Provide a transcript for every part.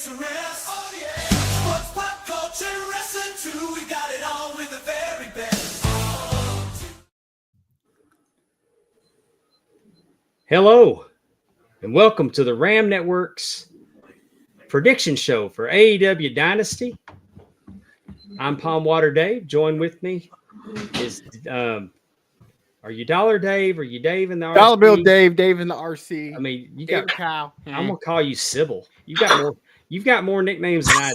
to rest. Oh yeah. Sports, pop culture, wrestling too. We got it all with the very best. Hello, and welcome to the Ram Network's prediction show for AEW Dynasty. I'm Palm Water Dave. Join with me is, are you Dollar Dave? Are you Dave in the RC? Dollar Bill Dave, Dave in the RC. I mean, you Dave got Cow. I'm gonna call you Sybil. You've got more nicknames than I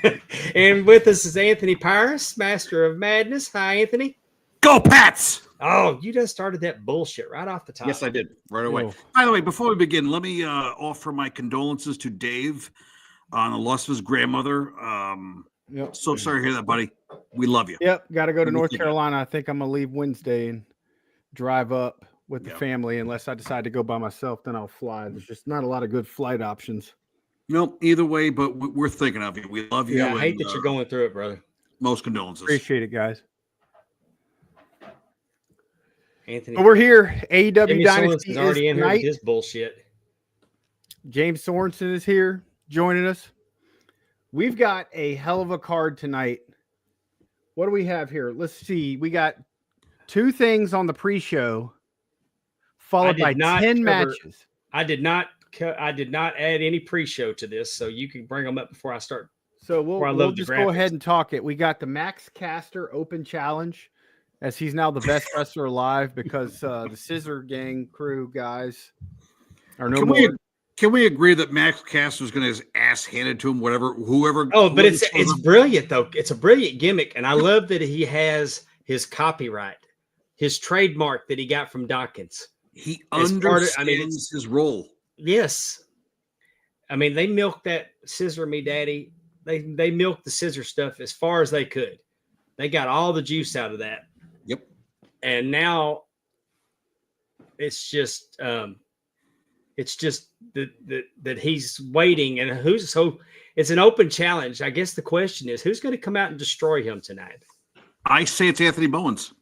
do. And with us is Anthony Pyrus, Master of Madness. Hi, Anthony. Go Pats! Oh, you just started that bullshit right off the top. Yes, I did. Right away. Oh. By the way, before we begin, let me offer my condolences to Dave on the loss of his grandmother. Yep. So sorry to hear that, buddy. We love you. Yep. Got to go to North Carolina. I think I'm going to leave Wednesday and drive up with the family. Unless I decide to go by myself, then I'll fly. There's just not a lot of good flight options. Nope, either way, but we're thinking of you. We love you. Yeah, I hate that you're going through it, brother. Most condolences. Appreciate it, guys. Anthony. But we're here. AEW Jimmy Dynasty is is already in here with tonight. this bullshit. James Sorensen is here joining us. We've got a hell of a card tonight. What do we have here? Let's see. We got 2 things on the pre-show, followed by 10 matches. I did not add any pre-show to this, so you can bring them up before I start. So we'll just go ahead and talk it. We got the Max Caster Open Challenge, as he's now the best wrestler alive because the Scissor Gang crew guys are no more. Can we agree that Max Caster is going to have his ass handed to him, whoever? Oh, but it's brilliant though. It's a brilliant gimmick, and I love that he has his copyright, his trademark that he got from Dawkins. He understands his role. Yes, I mean they milked that Scissor Me Daddy. They milked the scissor stuff as far as they could. They got all the juice out of that. Yep. And now it's just that he's waiting, and it's an open challenge. I guess the question is, who's going to come out and destroy him tonight? I say it's Anthony Bowens.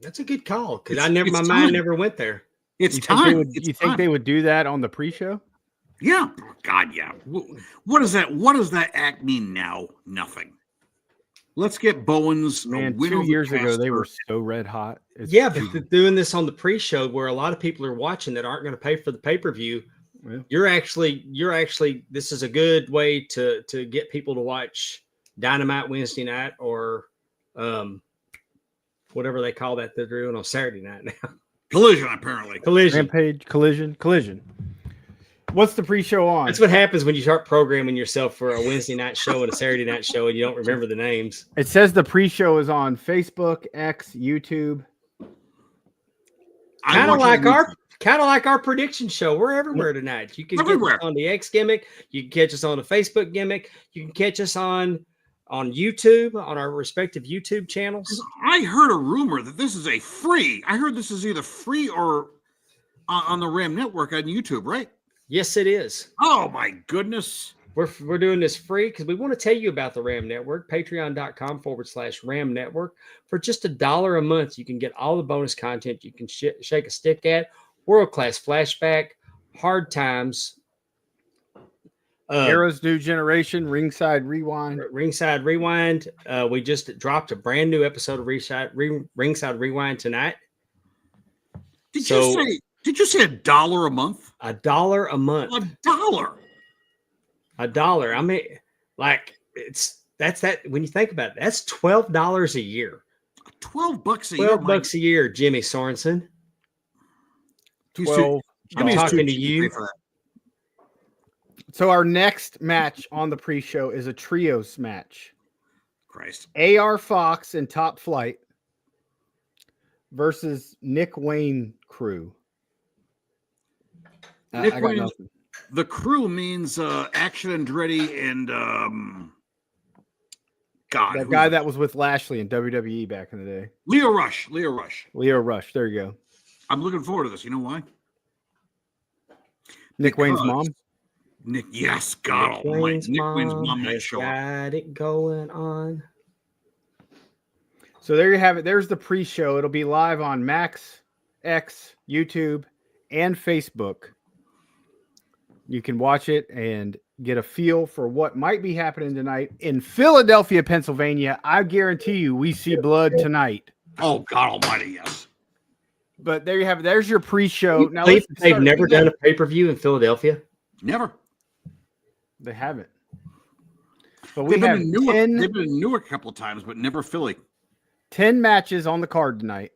That's a good call because my mind never went there. It's time. It's you think they would do that on the pre-show? Yeah. God, yeah. What does that act mean now? Nothing. Let's get Bowens. Man, 2 years ago they were so red hot. But doing this on the pre-show where a lot of people are watching that aren't going to pay for the pay-per-view, you're actually. This is a good way to get people to watch Dynamite Wednesday night or whatever they call that they're doing on Saturday night now. Collision, apparently. Rampage, collision. What's the pre-show on? That's what happens when you start programming yourself for a Wednesday night show and a Saturday night show and you don't remember the names. It says the pre-show is on Facebook, X, YouTube. Kind of like our prediction show. We're everywhere tonight. You can catch us on the X gimmick. You can catch us on the Facebook gimmick. You can catch us on YouTube, on our respective YouTube channels. I heard a rumor that this is I heard this is either free or on the Ram Network on YouTube, right? Yes, it is. Oh my goodness. We're doing this free because we want to tell you about the Ram Network, patreon.com/Ram Network. For just $1 a month, you can get all the bonus content you can shake a stick at, world-class flashback, hard times. Heroes New Generation, Ringside Rewind. We just dropped a brand new episode of Ringside Rewind tonight. Did you say $1 a month? $1 a month. $1. $1. I mean, that's when you think about it, that's $12 a year. $12 a year. $12 a year, Jimmy Sorensen. 12. I'm talking to you. So our next match on the pre-show is a trios match. Christ. AR Fox and Top Flight versus Nick Wayne crew. Nick Wayne, the crew means Action Andretti and that guy that was with Lashley in WWE back in the day. Leo Rush. There you go. I'm looking forward to this. You know why? Nick Wayne's mom. Yes, God almighty. Nick Wayne's mom might show up. Got it going on. So there you have it. There's the pre-show. It'll be live on Max, X, YouTube, and Facebook. You can watch it and get a feel for what might be happening tonight in Philadelphia, Pennsylvania. I guarantee you we see blood tonight. Oh, God almighty, yes. But there you have it. There's your pre-show. Now They've let's start. never done a pay-per-view in Philadelphia. Never. They haven't. But we They've been have in Newark. 10, They've been in Newark a couple of times, but never Philly. 10 matches on the card tonight.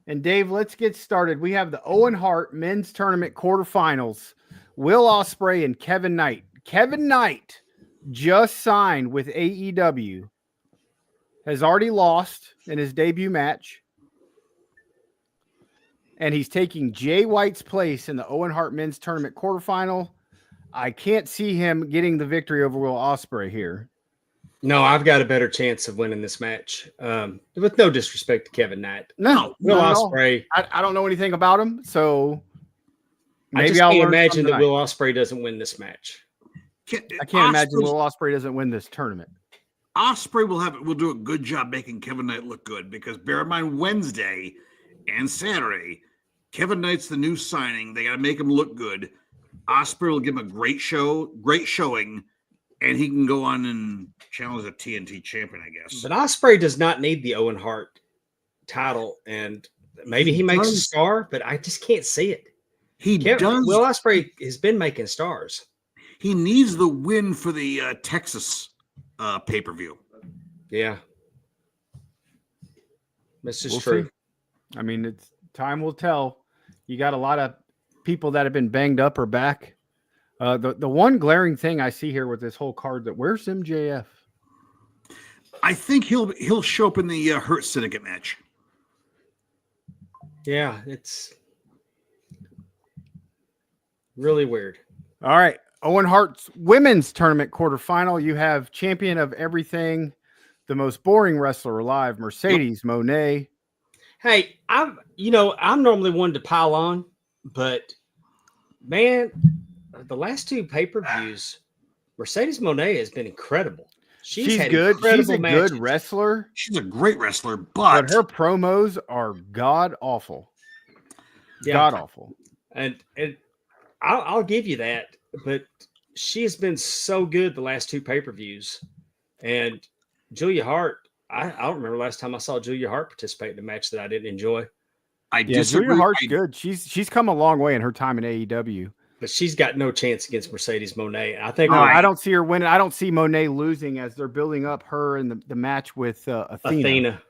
And Dave, let's get started. We have the Owen Hart Men's Tournament quarterfinals. Will Ospreay and Kevin Knight. Kevin Knight just signed with AEW. Has already lost in his debut match. And he's taking Jay White's place in the Owen Hart Men's Tournament quarterfinal. I can't see him getting the victory over Will Ospreay here. No, I've got a better chance of winning this match. With no disrespect to Kevin Knight. No, Will not at all. Ospreay. I don't know anything about him, so I maybe just I'll can't learn imagine something that Will Ospreay doesn't win this match. I can't imagine Will Ospreay doesn't win this tournament. Ospreay will do a good job making Kevin Knight look good because bear in mind Wednesday and Saturday, Kevin Knight's the new signing. They got to make him look good. Ospreay will give him a great showing, and he can go on and challenge the TNT champion, I guess. But Ospreay does not need the Owen Hart title, and maybe he makes a star, but I just can't see it. Will Ospreay has been making stars. He needs the win for the Texas pay-per-view. Yeah. This is We'll true. see. I mean, it's time will tell. You got a lot of people that have been banged up or back. The one glaring thing I see here with this whole card, that where's MJF? I think he'll show up in the Hurt Syndicate match. Yeah, it's really weird. All right. Owen Hart's women's tournament quarterfinal. You have champion of everything, the most boring wrestler alive, Mercedes Moné. Hey, I'm normally one to pile on, but man, the last two pay-per-views, Mercedes Moné has been incredible. She's had good. She's a matches. good wrestler. She's a great wrestler, but her promos are god awful. Yeah. God awful. And I'll give you that, but she has been so good the last two pay-per-views. And Julia Hart, I don't remember last time I saw Julia Hart participate in a match that I didn't enjoy. Julia Hart's good. She's come a long way in her time in AEW. But she's got no chance against Mercedes Moné. I think I don't see her winning. I don't see Moné losing as they're building up her in the match with Athena.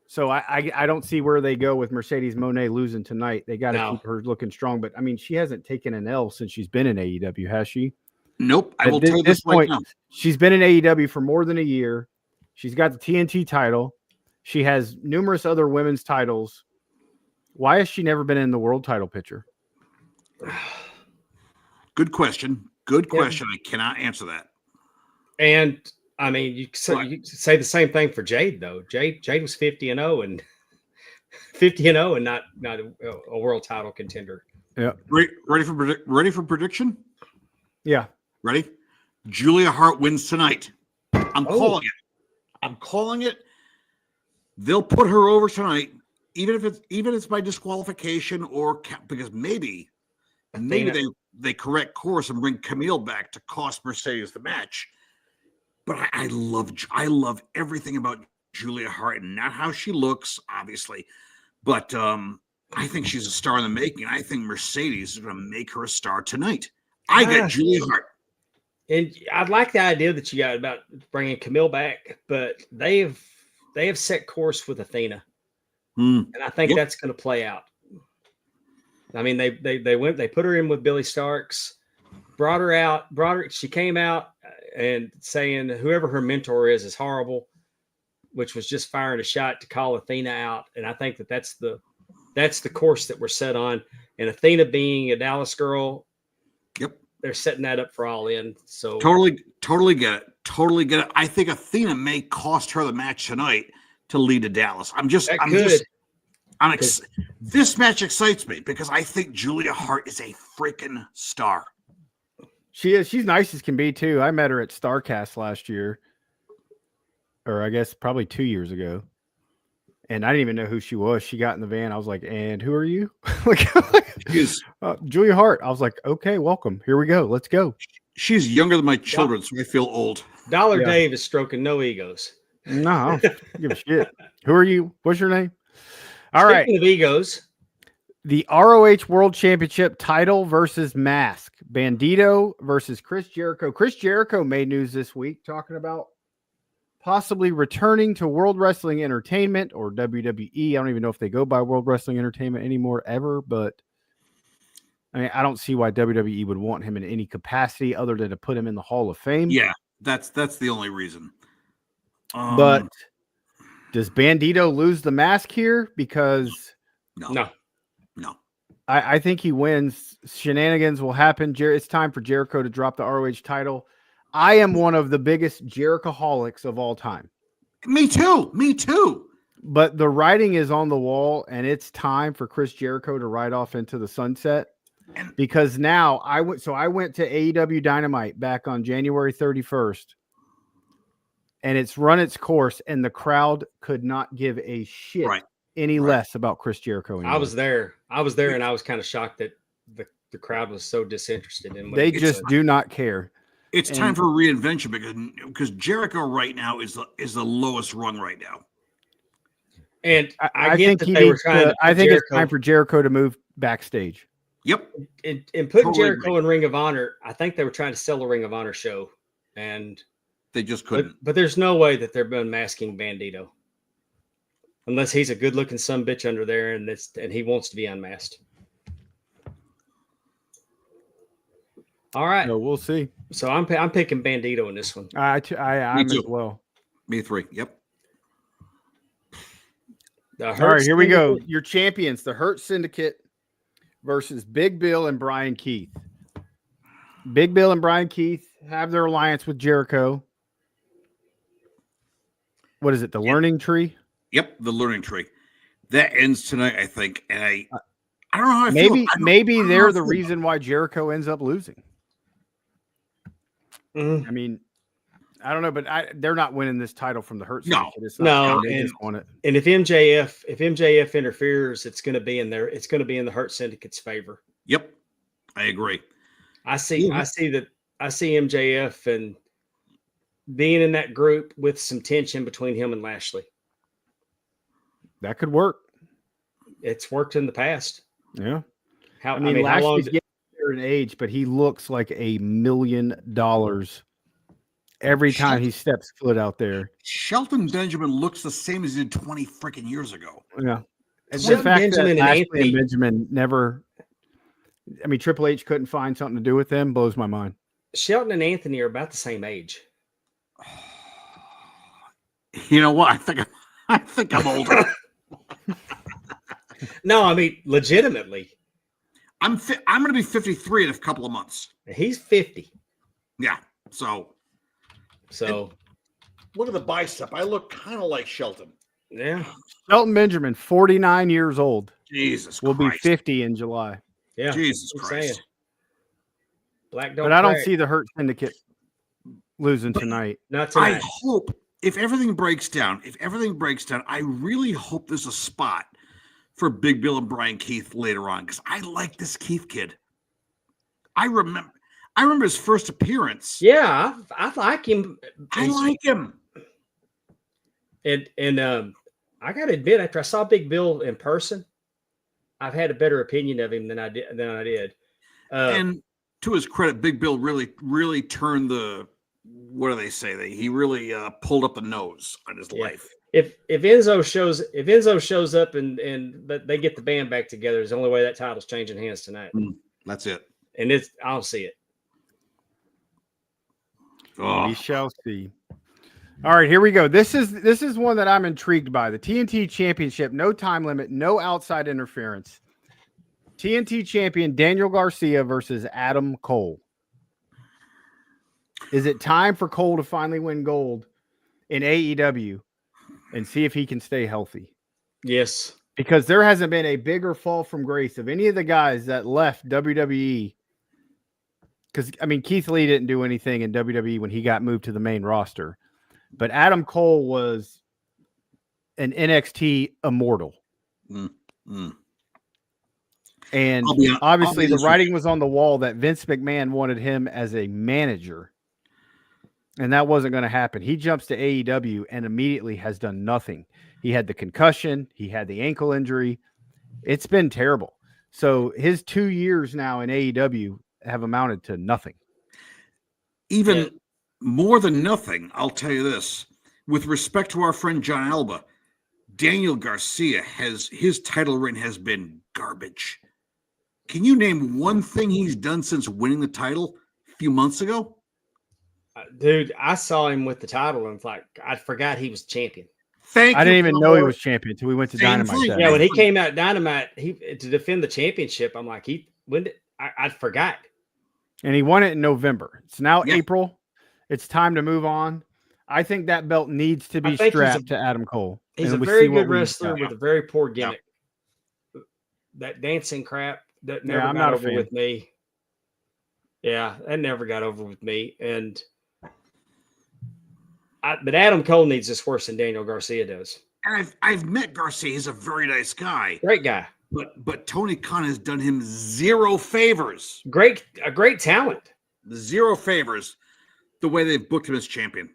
So I don't see where they go with Mercedes Moné losing tonight. They got to keep her looking strong. But I mean, she hasn't taken an L since she's been in AEW, has she? Nope. I will tell you this point. Right now. She's been in AEW for more than a year. She's got the TNT title. She has numerous other women's titles. Why has she never been in the world title picture? Good question. Good question. I cannot answer that. And I mean, you say the same thing for Jade though. Jade was 50-0 and 50-0 and not a world title contender. Yeah. Ready for prediction? Yeah. Ready? Julia Hart wins tonight. I'm calling it. They'll put her over tonight, even if it's by disqualification or because maybe they correct course and bring Camille back to cost Mercedes the match. But I love everything about Julia Hart, and not how she looks, obviously, but I think she's a star in the making. I think Mercedes is going to make her a star tonight. I got Julia Hart. And I'd like the idea that you got about bringing Camille back, but they have set course with Athena, and I think that's going to play out. I mean, they put her in with Billy Starks, brought her. She came out and saying whoever her mentor is horrible, which was just firing a shot to call Athena out. And I think that's the course that we're set on. And Athena being a Dallas girl, they're setting that up for All In. So totally get it. Totally get it. I think Athena may cost her the match tonight to lead to Dallas. This match excites me because I think Julia Hart is a freaking star. She is. She's nice as can be too. I met her at StarCast last year, or I guess probably 2 years ago. And I didn't even know who she was. She got in the van. I was like, and who are you? Like, She's Julia Hart. I was like, okay, welcome. Here we go. Let's go. she's younger than my children, so I feel old. Dollar Yeah. Dave is stroking no egos. No, I don't give a shit. Who are you? What's your name? All right. Speaking of egos, The ROH World Championship title versus mask. Bandito versus Chris Jericho. Chris Jericho made news this week talking about possibly returning to World Wrestling Entertainment or WWE. I don't even know if they go by World Wrestling Entertainment anymore ever, but I mean, I don't see why WWE would want him in any capacity other than to put him in the Hall of Fame. Yeah, that's the only reason. But does Bandito lose the mask here? Because no. I think he wins. Shenanigans will happen. It's time for Jericho to drop the ROH title. I am one of the biggest Jerichoholics of all time. Me too. But the writing is on the wall, and it's time for Chris Jericho to ride off into the sunset. Because now I went to AEW Dynamite back on January 31st, and it's run its course, and the crowd could not give a shit any less about Chris Jericho anymore. I was there, and I was kind of shocked that the crowd was so disinterested in. They just do not care. It's time for reinvention because Jericho right now is the lowest rung right now. And I think it's time for Jericho to move backstage. Yep. And putting Jericho in Ring of Honor, I think they were trying to sell a Ring of Honor show, and they just couldn't. But there's no way that they're unmasking Bandito unless he's a good-looking sumbitch under there, and he wants to be unmasked. All right. No, we'll see. So I'm picking Bandito in this one. I'm as well. Me 3. Yep. All right, here we go. Your champions, the Hurt Syndicate versus Big Bill and Brian Keith. Big Bill and Brian Keith have their alliance with Jericho. What is it? The Learning Tree? Yep, the Learning Tree. That ends tonight, I think. And I don't know how I feel. Maybe they're the reason why Jericho ends up losing. I mean, I don't know, but they're not winning this title from the Hurt Syndicate. No. And if MJF interferes, it's going to be in there. It's going to be in the Hurt Syndicate's favor. Yep, I agree. I see MJF and being in that group with some tension between him and Lashley. That could work. It's worked in the past. Yeah. Lashley's getting there in age, but he looks like $1 million every time he steps foot out there. Shelton Benjamin looks the same as he did 20 freaking years ago. Yeah. And the fact that Lashley and Benjamin never, Triple H couldn't find something to do with them blows my mind. Shelton and Anthony are about the same age. You know what? I think I'm older. No, legitimately. I'm going to be 53 in a couple of months. He's 50. Yeah. So look at the bicep. I look kind of like Shelton. Yeah. Shelton Benjamin, 49 years old. Jesus will Christ. be 50 in July. Yeah. Jesus Christ. Black but I don't see the Hurt Syndicate losing tonight. Not tonight. I hope if everything breaks down, I really hope there's a spot for Big Bill and Brian Keith later on because I like this Keith kid. I remember his first appearance. Yeah, I like him. I like him. And I got to admit, after I saw Big Bill in person, I've had a better opinion of him than I did. And to his credit, Big Bill really turned the. What do they say? He really pulled up the nose on his life. If Enzo shows up and they get the band back together, is the only way that title's changing hands tonight. That's it. And I don't see it. We shall see. All right, here we go. This is one that I'm intrigued by. The TNT Championship, no time limit, no outside interference. TNT champion Daniel Garcia versus Adam Cole. Is it time for Cole to finally win gold in AEW and see if he can stay healthy? Yes. Because there hasn't been a bigger fall from grace of any of the guys that left WWE. Because, Keith Lee didn't do anything in WWE when he got moved to the main roster. But Adam Cole was an NXT immortal. Mm, mm. And obviously the writing was on the wall that Vince McMahon wanted him as a manager. And that wasn't going to happen. He jumps to AEW and immediately has done nothing. He had the concussion. He had the ankle injury. It's been terrible. So his 2 years now in AEW have amounted to nothing. Even more than nothing, I'll tell you this. With respect to our friend John Alba, Daniel Garcia his title reign has been garbage. Can you name one thing he's done since winning the title a few months ago? Dude, I saw him with the title and I forgot he was champion. I didn't even know he was champion until we went to Dynamite. Yeah, when he came out Dynamite, to defend the championship, I'm like, I forgot. And he won it in November. It's now April. It's time to move on. I think that belt needs to be strapped to Adam Cole. He's a very good wrestler with a very poor gimmick. Yeah. That dancing crap that never got over with me. Yeah, that never got over with me. But Adam Cole needs this worse than Daniel Garcia does. And I've met Garcia. He's a very nice guy. Great guy. But Tony Khan has done him zero favors. A great talent. Zero favors the way they've booked him as champion.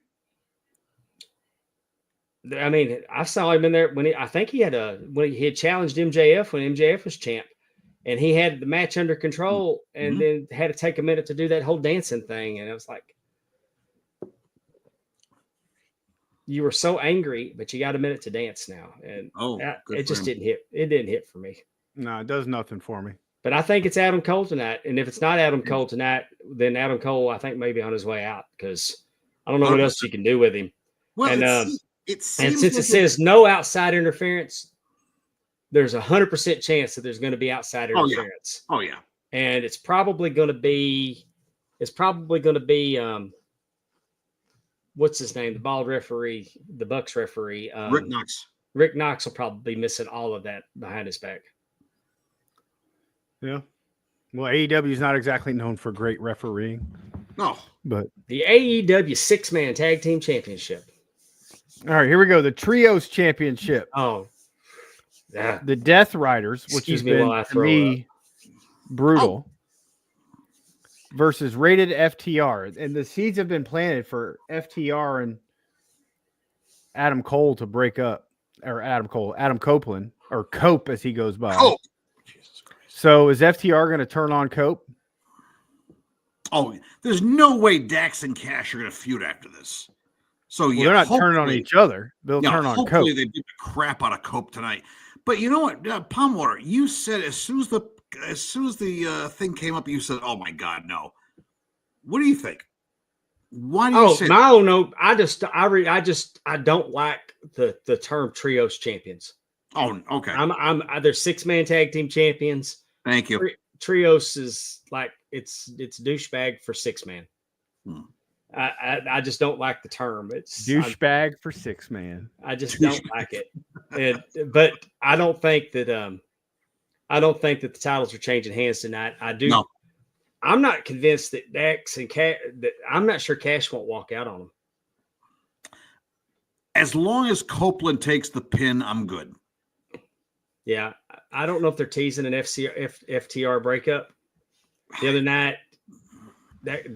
I mean, I saw him in there when he had challenged MJF when MJF was champ. And he had the match under control and then had to take a minute to do that whole dancing thing. And it was like, you were so angry, but you got a minute to dance now. And it just didn't hit. It didn't hit for me. No, it does nothing for me. But I think it's Adam Cole tonight. And if it's not Adam Cole tonight, then Adam Cole, I think, may be on his way out because I don't know what else you can do with him. Well, and since it says no outside interference, there's 100% chance that there's going to be outside interference. Oh yeah. And it's probably going to be what's his name? The bald referee, the Bucks referee. Rick Knox. Rick Knox will probably be missing all of that behind his back. Yeah. Well, AEW is not exactly known for great refereeing. No. But the AEW 6-man tag team championship. All right, here we go. The Trios Championship. Oh. Yeah. The Death Riders, which has been to me brutal, versus Rated FTR. And the seeds have been planted for FTR and Adam Cole to break up. Or Adam Copeland, or Cope as he goes by. Cope. So is FTR going to turn on Cope? Oh, there's no way Dax and Cash are going to feud after this. So they're not turning on each other. They'll turn on Cope. Hopefully they beat the crap out of Cope tonight. But you know what, Palmwater, you said as soon as the thing came up, you said, "Oh my God, no." What do you think? Why do you say? Oh no, I don't like the term trios champions. Oh, okay. They're 6-man tag team champions. Thank you. Trios is like it's douchebag for 6-man. I just don't like the term. It's douchebag for 6-man. I just don't like it. But I don't think that the titles are changing hands tonight. I do. No. I'm not convinced that Dax and I'm not sure Cash won't walk out on them. As long as Copeland takes the pin, I'm good. Yeah, I don't know if they're teasing an FTR breakup. The other night,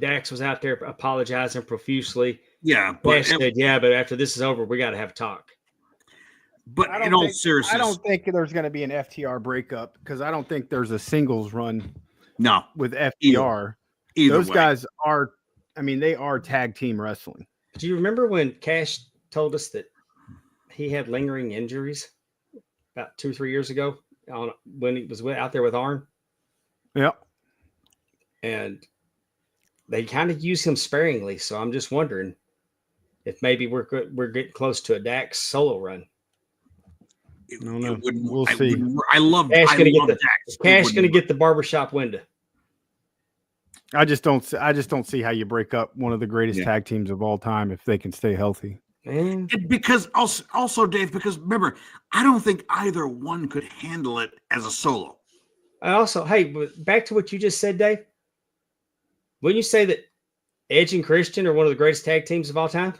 Dax was out there apologizing profusely. Yeah, Dax said, but after this is over, we got to have a talk. But in all seriousness, I don't think there's going to be an FTR breakup because I don't think there's a singles run. No, with FTR. Those guys are, they are tag team wrestling. Do you remember when Cash told us that he had lingering injuries about 2 or 3 years ago when he was out there with Arn? Yep. And they kind of use him sparingly. So I'm just wondering if maybe we're getting close to a Dax solo run. No. We'll see. I love Cash going to get the barbershop window. I just don't see how you break up one of the greatest tag teams of all time if they can stay healthy. Because also, Dave, because remember, I don't think either one could handle it as a solo. Back to what you just said, Dave. Wouldn't you say that Edge and Christian are one of the greatest tag teams of all time?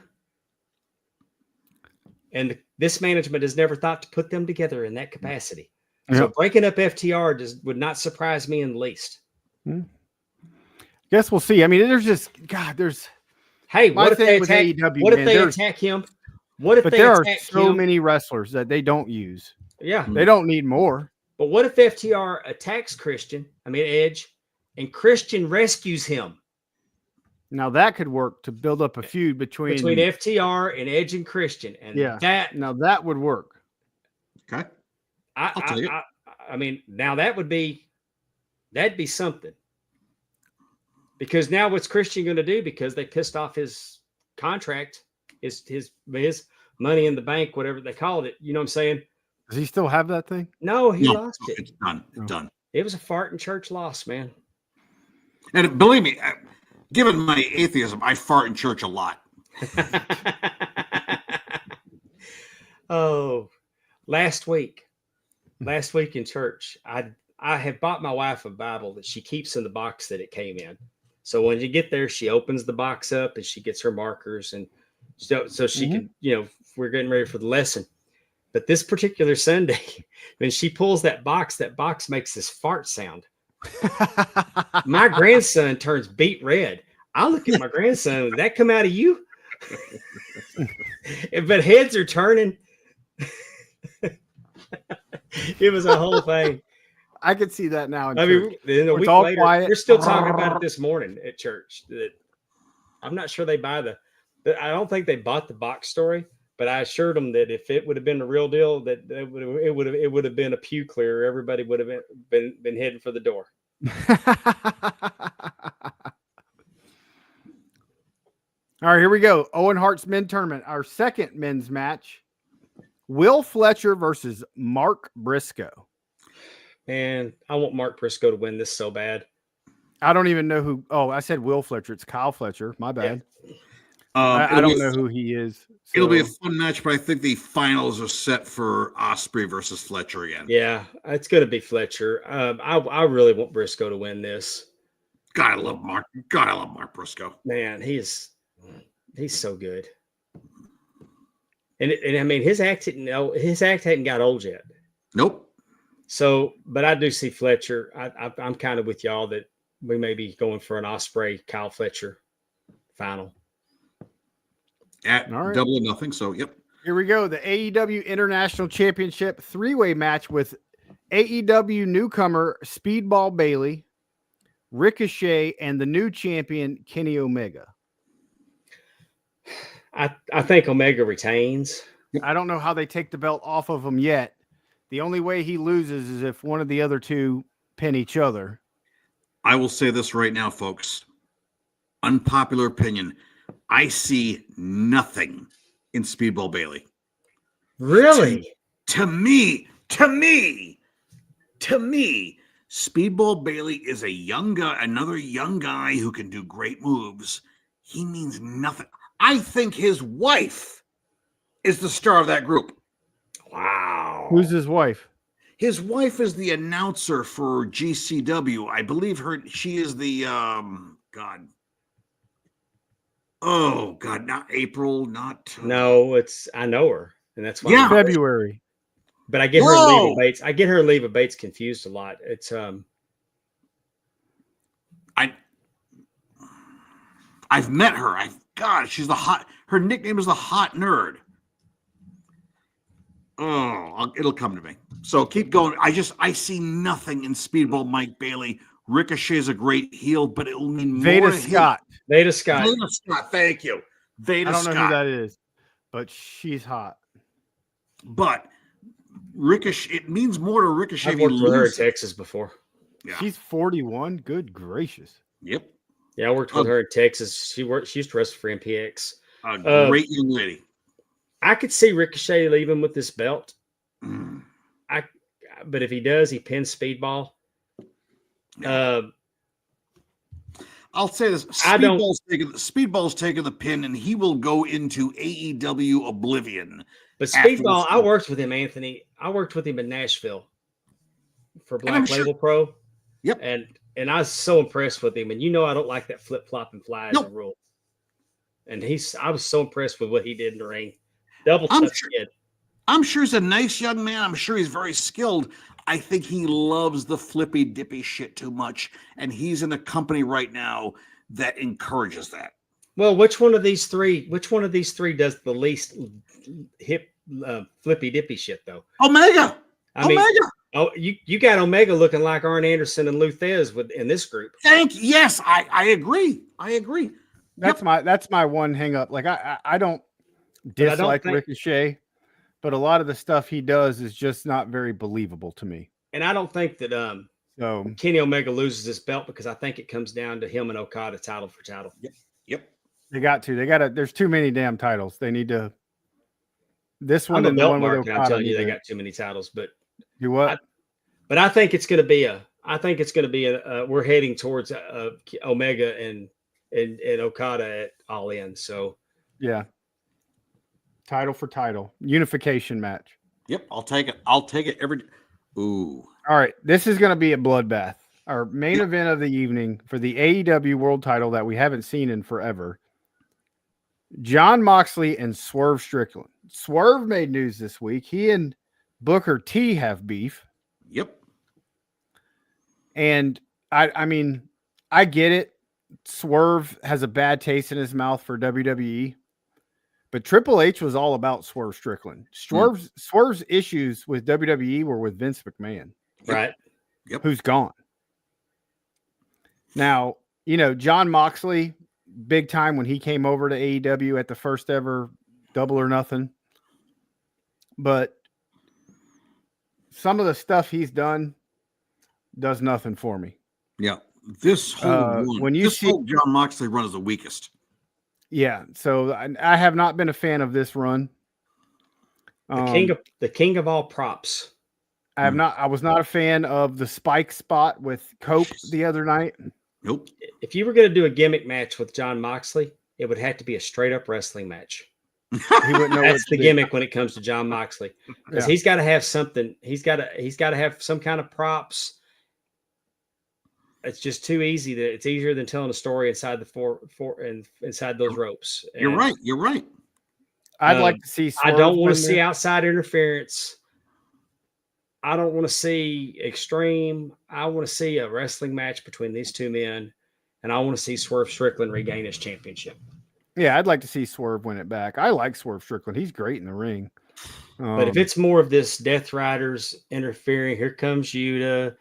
And this management has never thought to put them together in that capacity. So Yep. breaking up FTR would not surprise me in the least. Guess we'll see. I mean, there's Hey, my what if they thing with attack? AEW, What if man, they there's- attack him? What if but they there are attack so him? many wrestlers that they don't use. Yeah, They don't need more. but what if FTR attacks Edge, and Christian rescues him Now that could work to build up a feud between FTR and Edge and Christian, and now that would work. Okay. I'll tell you. I mean, now that'd be something. Because now what's Christian going to do? Because they pissed off his contract, his money in the bank, whatever they called it. You know what I'm saying? Does he still have that thing? No, he No, lost it. It's done. It's done. It was a fart in church loss, man. And believe me, given my atheism, I fart in church a lot. Oh, last week in church, I have bought my wife a Bible that she keeps in the box that it came in. So when you get there, she opens the box up and she gets her markers, and so she can, we're getting ready for the lesson. But this particular Sunday, when she pulls that box makes this fart sound. My grandson turns beet red. I look at my grandson. Did that come out of you? But heads are turning. It was a whole thing. I could see that now. I mean, then a It's week all later, quiet. we're still talking about it this morning at church. That I'm not sure they buy I don't think they bought the box story, but I assured them that if it would have been the real deal, that it would have been a pew clear. Everybody would have been heading for the door. All right, here we go. Owen Hart's men tournament, our second men's match. Will Fletcher versus Mark Briscoe. And I want Mark Briscoe to win this so bad. I don't even know who. Oh, I said Will Fletcher. It's Kyle Fletcher. My bad. I It'll don't be know who he is. It'll be a so- fun match, but I think the finals are set for Osprey versus Fletcher again. Yeah, it's going to be Fletcher. I really want Briscoe to win this. God, I love Mark. God, I love Mark Briscoe. Man, he's so good. And I mean, his act hadn't got old yet. Nope. So, but I do see Fletcher. I'm kind of with y'all that we may be going for an Osprey Kyle Fletcher final. At All right. double or nothing. So, yep. Here we go. The AEW International Championship three-way match with AEW newcomer Speedball Bailey, Ricochet, and the new champion Kenny Omega. I think Omega retains. I don't know how they take the belt off of him yet. The only way he loses is if one of the other two pin each other. I will say this right now, folks. Unpopular opinion. I see nothing in Speedball Bailey. Really? To me, Speedball Bailey is a young guy, another young guy who can do great moves. He means nothing. I think his wife is the star of that group. Wow. Who's his wife? His wife is the announcer for GCW. I believe she is the God. Oh God, not April, not No, I know her, and that's why. Yeah. February. But I get her Whoa. and Leva Bates. I get her and Leva Bates confused a lot. It's I've met her. She's her nickname is the hot nerd. Oh, it'll come to me. So keep going. I see nothing in Speedball Mike Bailey. Ricochet's a great heel, but it will mean more Veda to him. Scott. Veda Scott. Veda Scott, thank you. Veda I don't know Scott. who that is, but she's hot. But Ricochet, it means more to Ricochet. I've if he worked with her in loses. Texas before. Yeah. She's 41. Good gracious. Yep. Yeah, I worked with her in Texas. She used to wrestle for MPX. A great young lady. I could see Ricochet leaving with this belt. Mm. But if he does, he pins Speedball. I'll say this: Speedball's taking the pin, and he will go into AEW oblivion. But After Speedball, this- I worked with him, Anthony. I worked with him in Nashville for And I'm Black sure- Label Pro. Yep. And I was so impressed with him. And I don't like that flip flop and fly as Nope. a rule. And I was so impressed with what he did in the ring. Double I'm touch sure- kid. I'm sure he's a nice young man. I'm sure he's very skilled. I think he loves the flippy dippy shit too much, and he's in a company right now that encourages that. Well, which one of these three does the least hip flippy dippy shit though? Omega. I mean, Omega. oh, you got Omega looking like Arn Anderson and Luthez in this group. Yes, I agree. I agree. That's my one hang up. Like I don't dislike Ricochet, but a lot of the stuff he does is just not very believable to me. And I don't think that So Kenny Omega loses this belt because I think it comes down to him and Okada title for title. Yep. they got to. There's too many damn titles. They need to. This one I'm a and the belt one with mark, and I'm Okada. telling you, they got too many titles. But Do what? but I think it's going to be we're heading towards Omega and Okada at All In. So Yeah. Title for title. Unification match. Yep. I'll take it. I'll take it every. Ooh. All right. This is going to be a bloodbath. Our main event of the evening for the AEW World title that we haven't seen in forever. Jon Moxley and Swerve Strickland. Swerve made news this week. He and Booker T have beef. Yep. And I mean, I get it. Swerve has a bad taste in his mouth for WWE. But Triple H was all about Swerve Strickland. Swerve's issues with WWE were with Vince McMahon. right. Yep. Who's gone. Now, Jon Moxley, big time when he came over to AEW at the first ever Double or Nothing. But some of the stuff he's done does nothing for me. Yeah. This whole run, whole Jon Moxley run is the weakest. Yeah. So I have not been a fan of this run. The king of all props. I was not a fan of the spike spot with Cope the other night. Nope. If you were going to do a gimmick match with Jon Moxley, it would have to be a straight up wrestling match. He wouldn't know That's the gimmick when it comes to Jon Moxley, because he's got to have something. He's got to have some kind of props. It's just too easy. It's easier than telling a story inside the inside those ropes. And, You're right. You're right. I'd like to see. I don't want to see outside interference. I don't want to see extreme. I want to see a wrestling match between these two men, and I want to see Swerve Strickland regain his championship. Yeah, I'd like to see Swerve win it back. I like Swerve Strickland. He's great in the ring. But if it's more of this Death Riders interfering, here comes Yuta,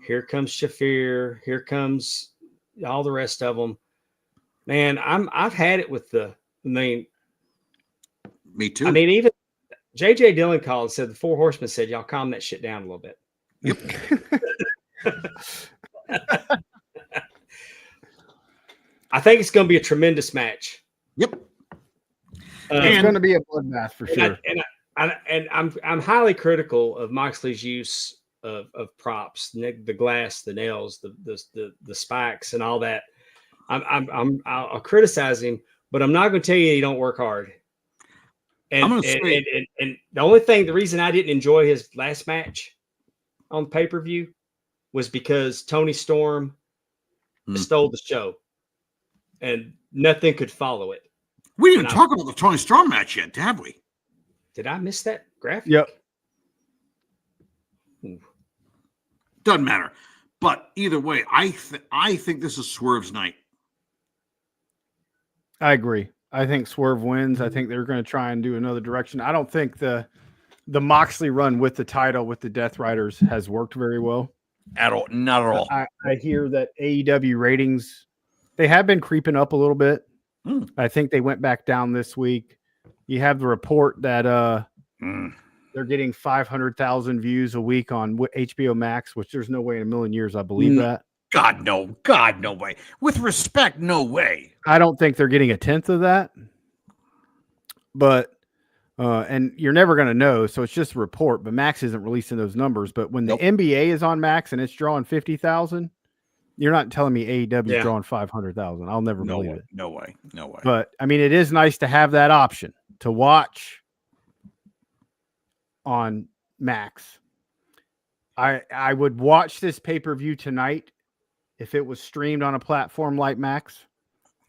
here comes Shafir, here comes all the rest of them. Man, I've had it with Me too. I mean, even JJ Dillon called and said the Four Horsemen said, y'all calm that shit down a little bit. Yep. I think it's going to be a tremendous match. Yep. It's going to be a bloodbath for sure. And I'm highly critical of Moxley's use of props, the glass, the nails, the spikes, and all that. I'll criticize him, but I'm not going to tell you he don't work hard. And the the reason I didn't enjoy his last match on pay-per-view was because Tony Storm stole the show, and nothing could follow it. We didn't talk about the Tony Storm match yet, have we? Did I miss that graphic? Yep. Doesn't matter. But either way, I think this is Swerve's night. I agree. I think Swerve wins. I think they're going to try and do another direction. I don't think the Moxley run with the title with the Death Riders has worked very well. At all. Not at all. I hear that AEW ratings, they have been creeping up a little bit. I think they went back down this week. You have the report that they're getting 500,000 views a week on HBO Max, which there's no way in a million years I believe that. God, no way. With respect, no way. I don't think they're getting a tenth of that. But, and you're never going to know, so it's just a report, but Max isn't releasing those numbers. But when the NBA is on Max and it's drawing 50,000, you're not telling me AEW is drawing 500,000. I'll never believe it. No way. But, I mean, it is nice to have that option to watch on Max. I would watch this pay-per-view tonight if it was streamed on a platform like Max,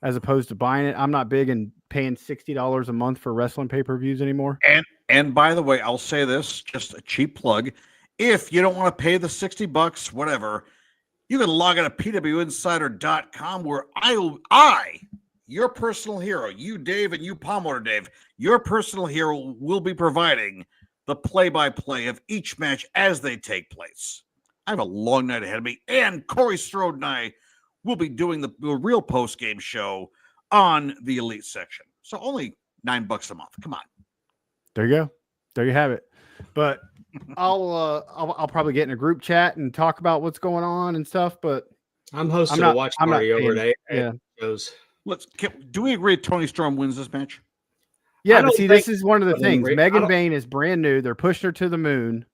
as opposed to buying it. I'm not big in paying $60 a month for wrestling pay-per-views anymore. And by the way, I'll say this, just a cheap plug. If you don't want to pay the $60, whatever, you can log on to pwinsider.com where I, your personal hero, you, Dave, and you, Palmer Dave, your personal hero will be providing the play-by-play of each match as they take place. I have a long night ahead of me, and Corey Strode and I will be doing the real post-game show on the Elite section. So only $9 a month. Come on. There you go. There you have it. But I'll probably get in a group chat and talk about what's going on and stuff. But I'm hosting a watch party over there. Yeah. Do we agree Tony Storm wins this match? Yeah, but see, this is one of the things. agree. Megan Bayne is brand new. They're pushing her to the moon.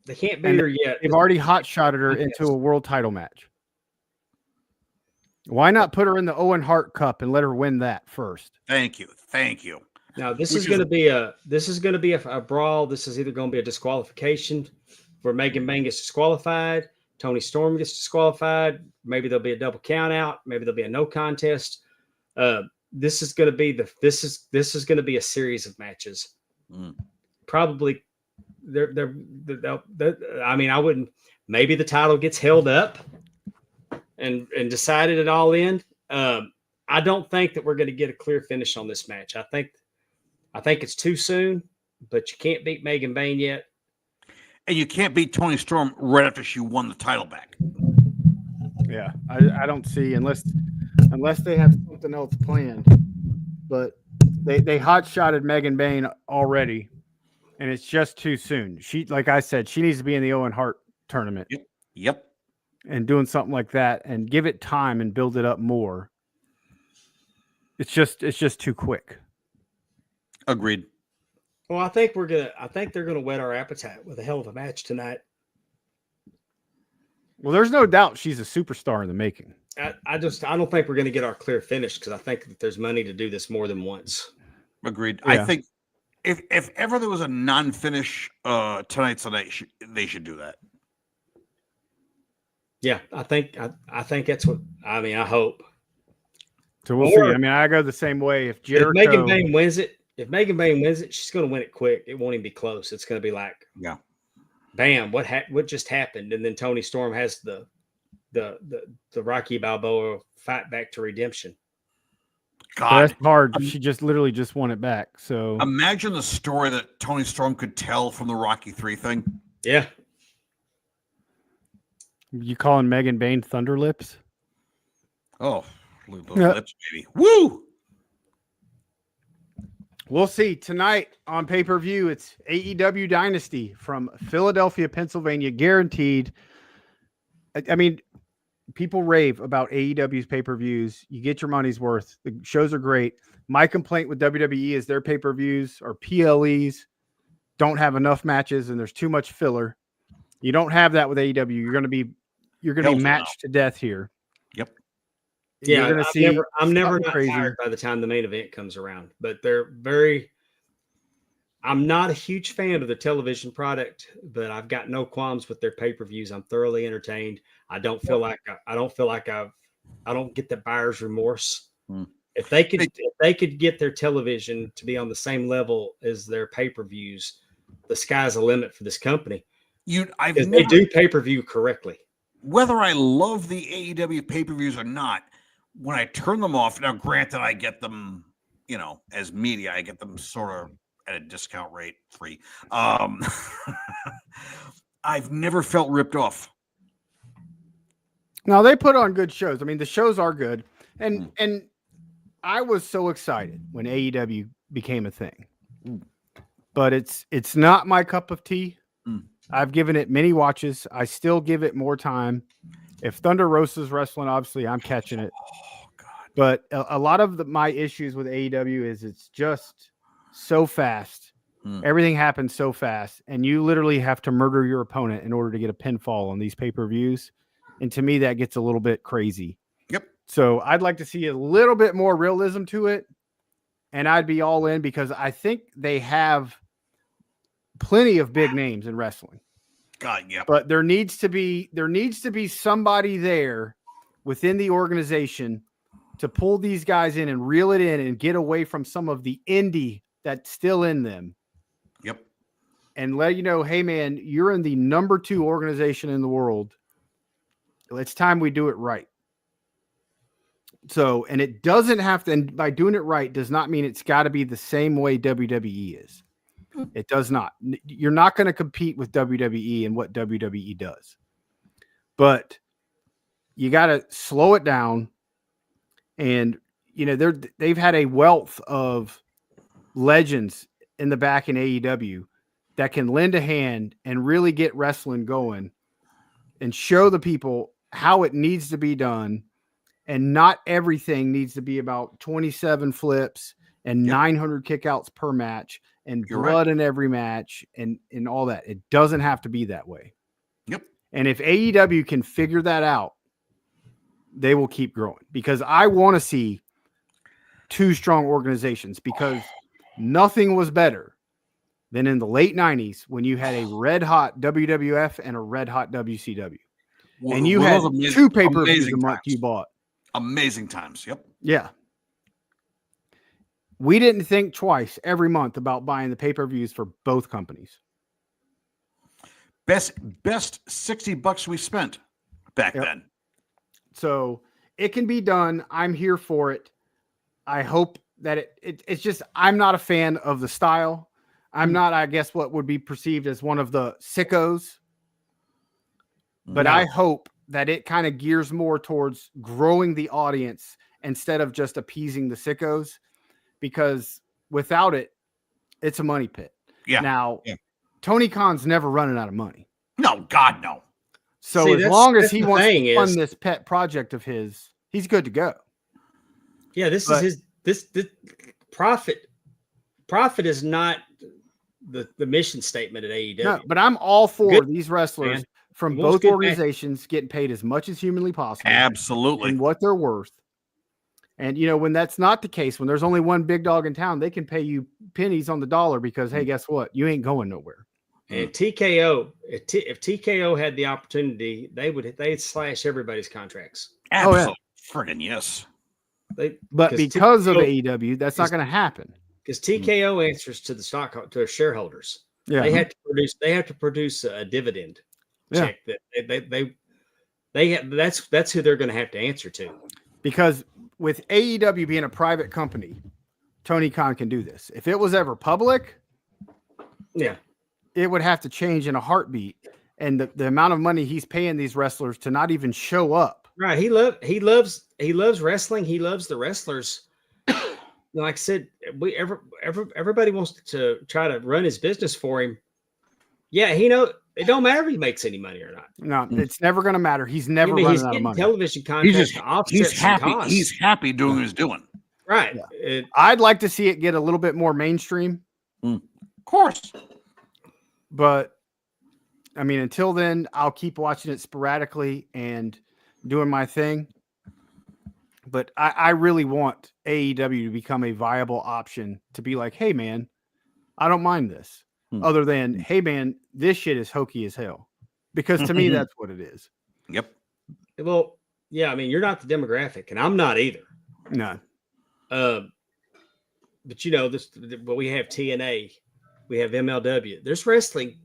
They can't beat her yet. They've already hot-shotted her into a world title match. Why not put her in the Owen Hart Cup and let her win that first? Thank you. Now this is going to be a brawl. This is either going to be a disqualification where Megan Bayne gets disqualified, Tony Storm gets disqualified. Maybe there'll be a double count out. Maybe there'll be a no contest. This is going to be a series of matches. Probably I mean, I wouldn't. Maybe the title gets held up and decided at all end. I don't think that we're going to get a clear finish on this match. I think it's too soon, but you can't beat Megan Bayne yet. And you can't beat Tony Storm right after she won the title back. Yeah, I don't see unless they have something else planned. But they hot-shotted Megan Bayne already, and it's just too soon. She, like I said, she needs to be in the Owen Hart tournament. Yep. And doing something like that and give it time and build it up more. It's just too quick. Agreed. Well, I think they're gonna whet our appetite with a hell of a match tonight. Well, there's no doubt she's a superstar in the making. I don't think we're gonna get our clear finish because I think that there's money to do this more than once. Agreed. Yeah. I think if ever there was a non-finish tonight's the night, they should do that. Yeah, I think that's what I mean. I hope. So we'll see. I mean, I go the same way. If Megan Bayne wins it, she's going to win it quick. It won't even be close. It's going to be like, bam! What just happened? And then Tony Storm has the Rocky Balboa fight back to redemption. God, that's hard. She literally just won it back. So imagine the story that Tony Storm could tell from the Rocky 3 thing. Yeah. You calling Megan Bayne Thunder Lips? Oh, lips, baby. Woo! We'll see tonight on pay-per-view. It's AEW Dynasty from Philadelphia, Pennsylvania, guaranteed. I mean, people rave about AEW's pay-per-views. You get your money's worth. The shows are great. My complaint with WWE is their pay-per-views or PLEs don't have enough matches and there's too much filler. You don't have that with AEW. You're going to be matched to death here. Yep. Yeah, I'm never not tired by the time the main event comes around. But I'm not a huge fan of the television product, but I've got no qualms with their pay-per-views. I'm thoroughly entertained. I don't get the buyer's remorse. If they could get their television to be on the same level as their pay-per-views, the sky's the limit for this company. They do pay-per-view correctly. Whether I love the AEW pay-per-views or not, when I turn them off, now granted I get them, as media, I get them sort of at a discount rate free. I've never felt ripped off. No, they put on good shows. I mean, the shows are good. And I was so excited when AEW became a thing. But it's not my cup of tea. I've given it many watches. I still give it more time. If Thunder Rosa's wrestling, obviously I'm catching it. Oh, God. But a lot of my issues with AEW is it's just so fast. Everything happens so fast. And you literally have to murder your opponent in order to get a pinfall on these pay-per-views. And to me, that gets a little bit crazy. Yep. So I'd like to see a little bit more realism to it. And I'd be all in because I think they have plenty of big names in wrestling. God, yeah. But there needs to be somebody there within the organization to pull these guys in and reel it in and get away from some of the indie that's still in them and let you know, hey man, you're in the number 2 organization in the world. It's time we do it right. So, and it doesn't have to, and by doing it right does not mean it's got to be the same way WWE is. It does not. You're not going to compete with WWE and what WWE does. But you got to slow it down. And, you know, they've had a wealth of legends in the back in AEW that can lend a hand and really get wrestling going and show the people how it needs to be done. And not everything needs to be about 27 flips and 900 kickouts per match and blood in every match and all that. It doesn't have to be that way. Yep. And if AEW can figure that out, they will keep growing, because I want to see 2 strong organizations, because nothing was better than in the late 90s when you had a red hot WWF and a red hot WCW. And you had 2 pay-per-views a month you bought. Amazing times. Yep. Yeah. We didn't think twice every month about buying the pay-per-views for both companies. Best $60 we spent back then. So it can be done. I'm here for it. I hope that it's just, I'm not a fan of the style. I'm not, I guess, what would be perceived as one of the sickos. But I hope that it kind of gears more towards growing the audience instead of just appeasing the sickos, because without it, it's a money pit. Yeah. Now, Tony Khan's never running out of money. No, God, no. So See, as long as he wants to fund this pet project of his, he's good to go. Yeah, this is this profit. Profit is not the mission statement at AEW. No, but I'm all for these wrestlers from both organizations getting paid as much as humanly possible. Absolutely. And what they're worth. And, you know, when that's not the case, when there's only one big dog in town, they can pay you pennies on the dollar because, hey, guess what? You ain't going nowhere. And TKO, if TKO had the opportunity, they'd slash everybody's contracts. Absolutely. Friggin' yes. But because of AEW, that's not going to happen. Because TKO answers to the to their shareholders. Yeah. They have to produce a dividend check that they have. That's who they're going to have to answer to. Because with AEW being a private company, Tony Khan can do this. If it was ever public, it would have to change in a heartbeat. And the amount of money he's paying these wrestlers to not even show up. Right. He loves wrestling. He loves the wrestlers. Like I said, everybody wants to try to run his business for him. Yeah, it don't matter if he makes any money or not. No, it's never going to matter. He's never running out of money. Television contracts to offset some costs. He's happy doing what he's doing. Right. Yeah. I'd like to see it get a little bit more mainstream. Of course. But, I mean, until then, I'll keep watching it sporadically and doing my thing. But I really want AEW to become a viable option, to be like, hey, man, I don't mind this. Other than, hey, man, this shit is hokey as hell. Because to me, that's what it is. Yep. Well, yeah, I mean, you're not the demographic, and I'm not either. No. But, you know, but we have TNA. We have MLW. There's wrestling.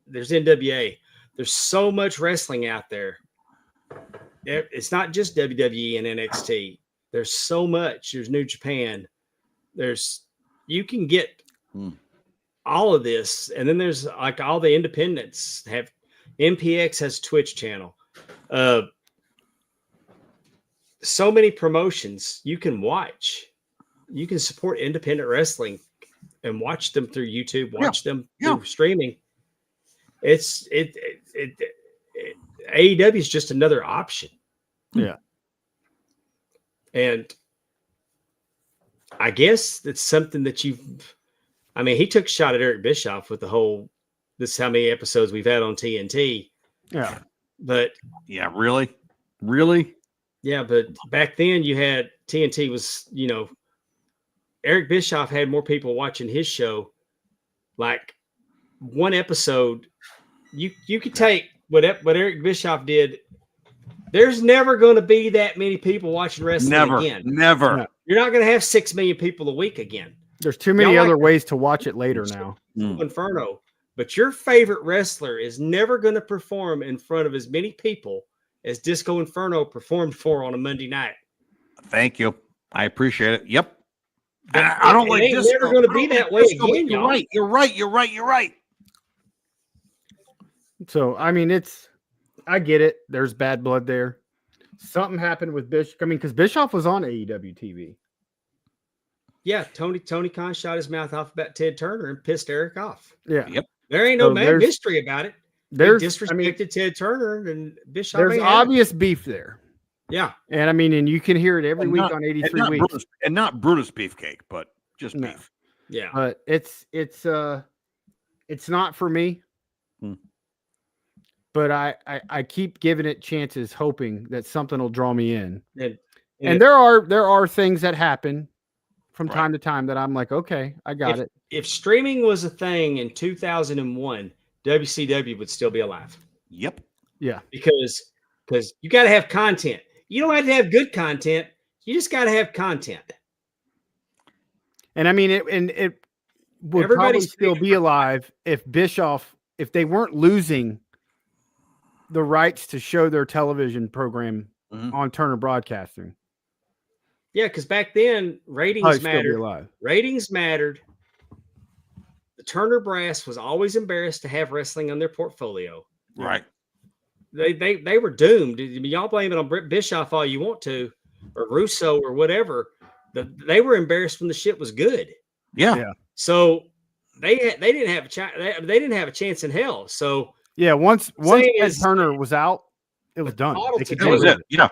There's NWA. There's so much wrestling out there. It's not just WWE and NXT. There's so much. There's New Japan. You can get all of this. And then there's like all the independents have. MPX has a Twitch channel. So many promotions you can watch. You can support independent wrestling and watch them through YouTube, watch them through streaming. AEW is just another option. Yeah. And I guess it's something that he took a shot at Eric Bischoff with this is how many episodes we've had on TNT. Yeah. But yeah, really? Really? Yeah, but back then you had TNT was, Eric Bischoff had more people watching his show. Like one episode, you could take what Eric Bischoff did. There's never going to be that many people watching wrestling again. Never. No. You're not going to have 6 million people a week again. There's too many other ways to watch it later now. Inferno. but your favorite wrestler is never going to perform in front of as many people as Disco Inferno performed for on a Monday night. Thank you. I appreciate it. Yep. And I don't like ain't Disco. never going to be that way Disco, but again, you're y'all. right. You're right. You're right. You're right. So I mean, I get it. There's bad blood there. Something happened with Bischoff. I mean, because Bischoff was on AEW TV. Yeah, Tony Khan shot his mouth off about Ted Turner and pissed Eric off. Yeah. Yep. There ain't So no mystery about it. He disrespected Ted Turner and Bischoff. There's ain't had it. obvious beef there. Yeah. And I mean, and you can hear it every week on 83 weeks. Not Brutus Beefcake, but just No. beef. Yeah. But it's not for me. Hmm. But I keep giving it chances, hoping that something will draw me in. And there are things that happen from time to time that I'm like, okay, I got it. If streaming was a thing in 2001, WCW would still be alive. Yep. Yeah. Because you got to have content. You don't have to have good content. You just got to have content. And I mean, it would probably still be alive if Bischoff, if they weren't losing the rights to show their television program on Turner Broadcasting. Yeah, because back then ratings mattered. Ratings mattered. The Turner brass was always embarrassed to have wrestling on their portfolio. Right. They were doomed. Y'all blame it on Bischoff all you want to, or Russo or whatever. They were embarrassed when the shit was good. Yeah. So they didn't have they didn't have a chance in hell. So yeah, once Ted Turner was out, it was done. That was it. Yeah.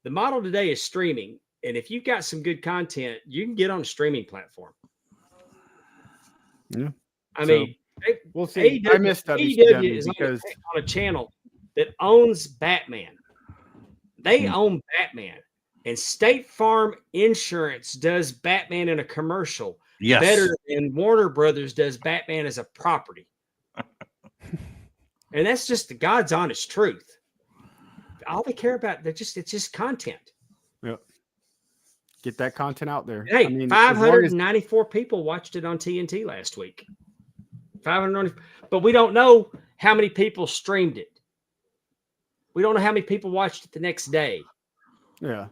The model today is streaming, and if you've got some good content, you can get on a streaming platform. Yeah. I mean, we'll see. I missed AEW is on a channel that owns Batman. They own Batman, and State Farm Insurance does Batman in a commercial better than Warner Brothers does Batman as a property. And that's just the God's honest truth. All they care about, it's just content. Yep. Get that content out there. Hey, I mean, 594 people watched it on TNT last week. 590, but we don't know how many people streamed it. We don't know how many people watched it the next day. Yeah.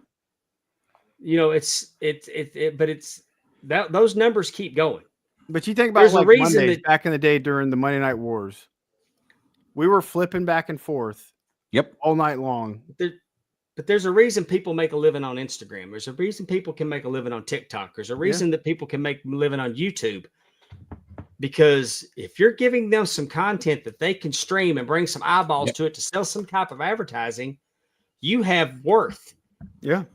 You know, but those numbers keep going. But you think about like Mondays back in the day during the Monday Night Wars, we were flipping back and forth. Yep. All night long. But there's a reason people make a living on Instagram. There's a reason people can make a living on TikTok. There's a reason that people can make a living on YouTube. Because if you're giving them some content that they can stream and bring some eyeballs to it to sell some type of advertising, you have worth. Yeah.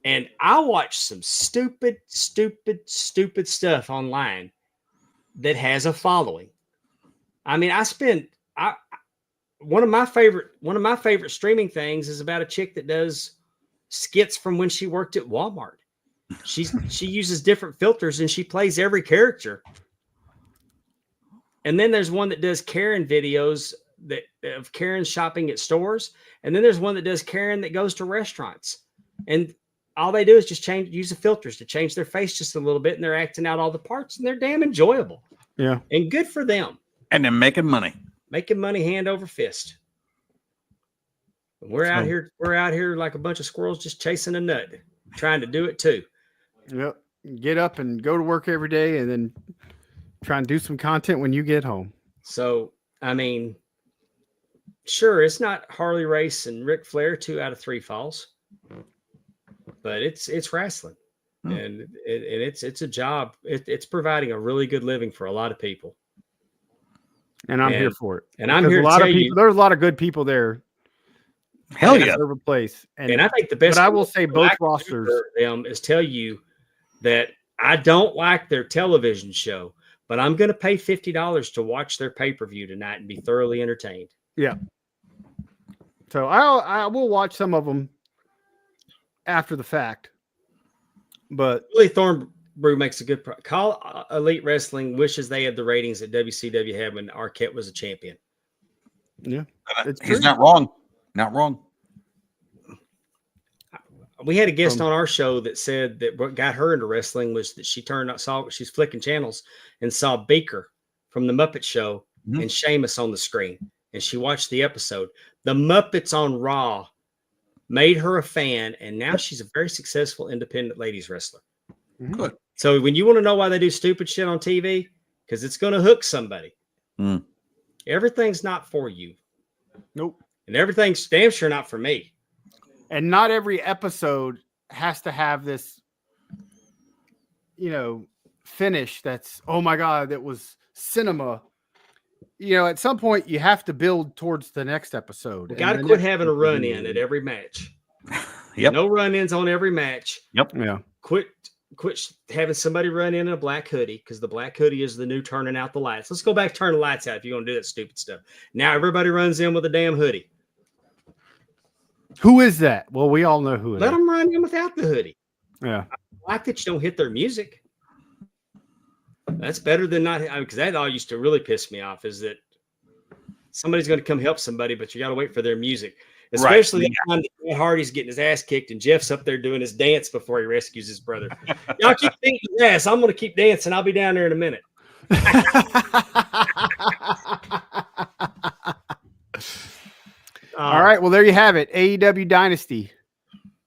And I watch some stupid stuff online that has a following. I mean, one of my favorite streaming things is about a chick that does skits from when she worked at Walmart. She uses different filters and she plays every character. And then there's one that does Karen videos of Karen shopping at stores. And then there's one that does Karen that goes to restaurants. And all they do is just use the filters to change their face just a little bit. And they're acting out all the parts and they're damn enjoyable. Yeah. And good for them. And they're making money. Making money hand over fist. We're out here like a bunch of squirrels just chasing a nut, trying to do it too. Yep. Get up and go to work every day and then try and do some content when you get home. So, I mean, sure, it's not Harley Race and Ric Flair 2 out of 3 falls, but it's wrestling. And it's a job. It's providing a really good living for a lot of people. And I'm here for it. And I'm here to tell you, there's a lot of good people there. Hell yeah. Serve a place. And I think the best. But I will say both rosters them is tell you that I don't like their television show, but I'm going to pay $50 to watch their pay-per-view tonight and be thoroughly entertained. Yeah. So I will watch some of them after the fact. But Billy Thornbrew makes a good call. Elite Wrestling wishes they had the ratings that WCW had when Arquette was a champion. Yeah, he's not wrong. Not wrong. We had a guest on our show that said that what got her into wrestling was that she's flicking channels and saw Beaker from the Muppet Show Mhm. and Sheamus on the screen, and she watched the episode. The Muppets on Raw made her a fan, and now she's a very successful independent ladies wrestler. Good. So when you want to know why they do stupid shit on TV, because it's going to hook somebody. Mm. Everything's not for you, Nope. and everything's damn sure not for me. And not every episode has to have this, finish that's, oh my God, that was cinema. At some point you have to build towards the next episode. We And got to the quit next having a episode. run in at every match. Yep. No run ins on every match. Yeah. Quit having somebody run in a black hoodie, because the black hoodie is the new turning out the lights. Let's go back, turn the lights out if you're going to do that stupid stuff. Now everybody runs in with a damn hoodie. Who is that? Well, we all know who it Let is. them run in without the hoodie. Yeah. I like that you don't hit their music. That's better than not, because that all used to really piss me off, is that somebody's going to come help somebody, but you got to wait for their music. Especially the time that Matt Hardy's getting his ass kicked and Jeff's up there doing his dance before he rescues his brother. Y'all keep beating his ass. I'm going to keep dancing. I'll be down there in a minute. All right. Well, there you have it. AEW Dynasty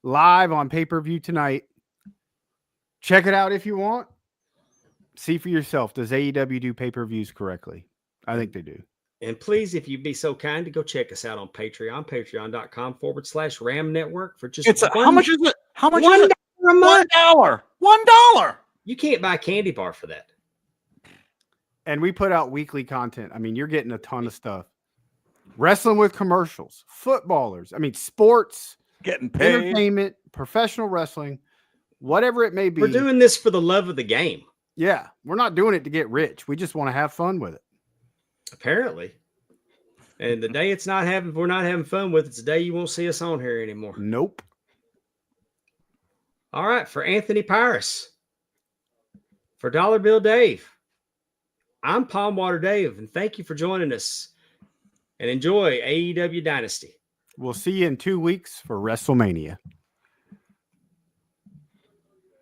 live on pay-per-view tonight. Check it out if you want. See for yourself. Does AEW do pay-per-views correctly? I think they do. And please, if you'd be so kind to go check us out on Patreon, patreon.com/Ram Network for just How much is it? How much is $1 it? a month. $1. You can't buy a candy bar for that. And we put out weekly content. I mean, you're getting a ton of stuff. Wrestling with commercials, footballers. I mean, sports, Getting paid. entertainment, professional wrestling, whatever it may be. We're doing this for the love of the game, Yeah, we're not doing it to get rich. We just want to have fun with it. apparently. And the day we're not having fun with, it's the day you won't see us on here anymore. Nope. All right, for Anthony Pyrus, for Dollar Bill Dave, I'm Palm Water Dave, and thank you for joining us. And enjoy AEW Dynasty. We'll see you in 2 weeks for WrestleMania.